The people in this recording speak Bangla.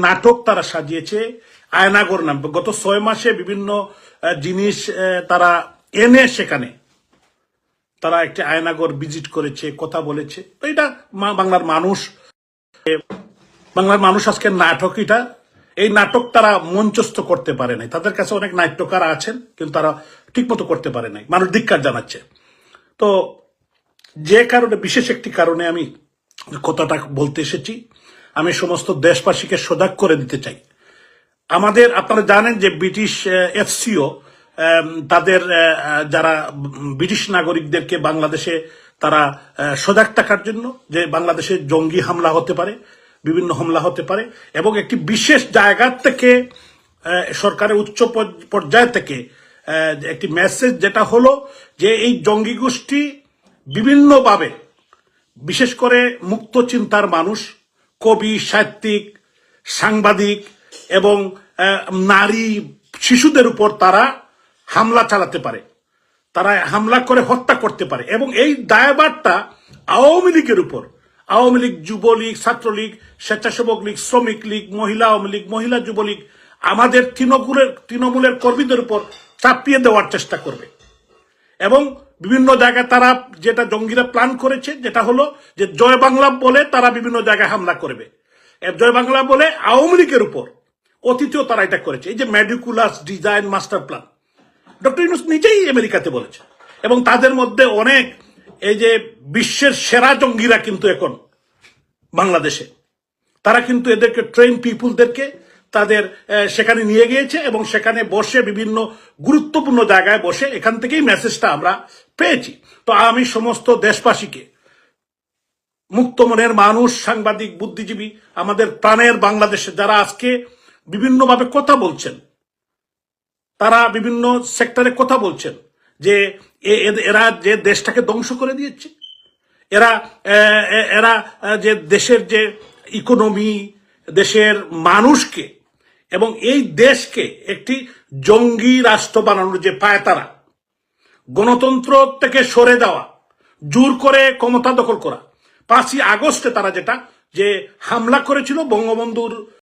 নাটক তারা সাজিয়েছে আয়নাগর নাম। গত 6 মাসে বিভিন্ন জিনিস তারা এনে সেখানে তারা একটি আয়নাগর ভিজিট করেছে, কথা বলেছে। তো এটা বাংলার মানুষ আজকে নাটক, এই নাটক তারা মঞ্চস্থ করতে পারে নাই। তাদের কাছে অনেক নাট্যকার আছেন, কিন্তু তারা ঠিকমতো করতে পারে নাই। মানুষ ধিক্কার জানাচ্ছে। তো যে কারণে, বিশেষ একটি কারণে আমি কথাটা বলতে এসেছি। আমি সমস্ত দেশবাসীকে সজাগ করে দিতে চাই। আপনারা জানেন যে ব্রিটিশ এফসিও তাদের যারা ব্রিটিশ নাগরিকদেরকে বাংলাদেশে তারা সজাগ থাকার জন্য, যে বাংলাদেশে জঙ্গি হামলা হতে পারে, বিভিন্ন হামলা হতে পারে, এবং একটি বিশেষ জায়গা থেকে সরকারের উচ্চ পর্যায় থেকে একটি মেসেজ, যেটা হলো যে এই জঙ্গি গোষ্ঠী বিভিন্নভাবে, বিশেষ করে মুক্ত চিন্তার মানুষ, কবি, সাহিত্যিক, সাংবাদিক এবং নারী, শিশুদের উপর তারা হামলা চালাতে পারে, তারা হামলা করে হত্যা করতে পারে। এবং এই দায়ভারটা আওয়ামী লীগের উপর, আওয়ামী লীগ, যুবলীগ, ছাত্রলীগ, স্বেচ্ছাসেবক লীগ, শ্রমিক লীগ, মহিলা আওয়ামী লীগ, মহিলা যুবলীগ, আমাদের তৃণমূলের কর্মীদের উপর চাপিয়ে দেওয়ার চেষ্টা করবে। এবং বিভিন্ন জায়গায় তারা যেটা জঙ্গিরা প্ল্যান করেছে, যেটা হলো যে জয় বাংলা বলে তারা বিভিন্ন জায়গায় হামলা করবে। জয় বাংলা বলে আওয়ামী লীগের উপর অতীতেও তারা এটা করেছে। এই যে meticulous design master plan, doctor Yunus নিজেই আমেরিকাতে বলেছে। এবং তাদের মধ্যে অনেক, এই যে বিশ্বের সেরা জঙ্গিরা কিন্তু এখন বাংলাদেশে, তারা কিন্তু এদেরকে ট্রেন পিপুলদেরকে তাদের সেখানে নিয়ে গিয়েছে এবং সেখানে বসে বিভিন্ন গুরুত্বপূর্ণ জায়গায় বসে, এখান থেকেই মেসেজটা আমরা পেয়েছি। তো আমি সমস্ত দেশবাসীকে, মুক্ত মনের মানুষ, সাংবাদিক, বুদ্ধিজীবী, আমাদের প্রাণের বাংলাদেশে যারা আজকে বিভিন্নভাবে কথা বলছেন, তারা বিভিন্ন সেক্টরে কথা বলছেন যে এরা যে দেশটাকে ধ্বংস করে দিয়েছে, এরা এরা যে দেশের যে ইকোনমি, দেশের মানুষকে এবং এই দেশকে একটি জঙ্গি রাষ্ট্র বানানোর যে পায়তারা, গণতন্ত্র থেকে সরে যাওয়া, জোর করে ক্ষমতা দখল করা, 5ই আগস্টে তারা যেটা যে হামলা করেছিল বঙ্গবন্ধুর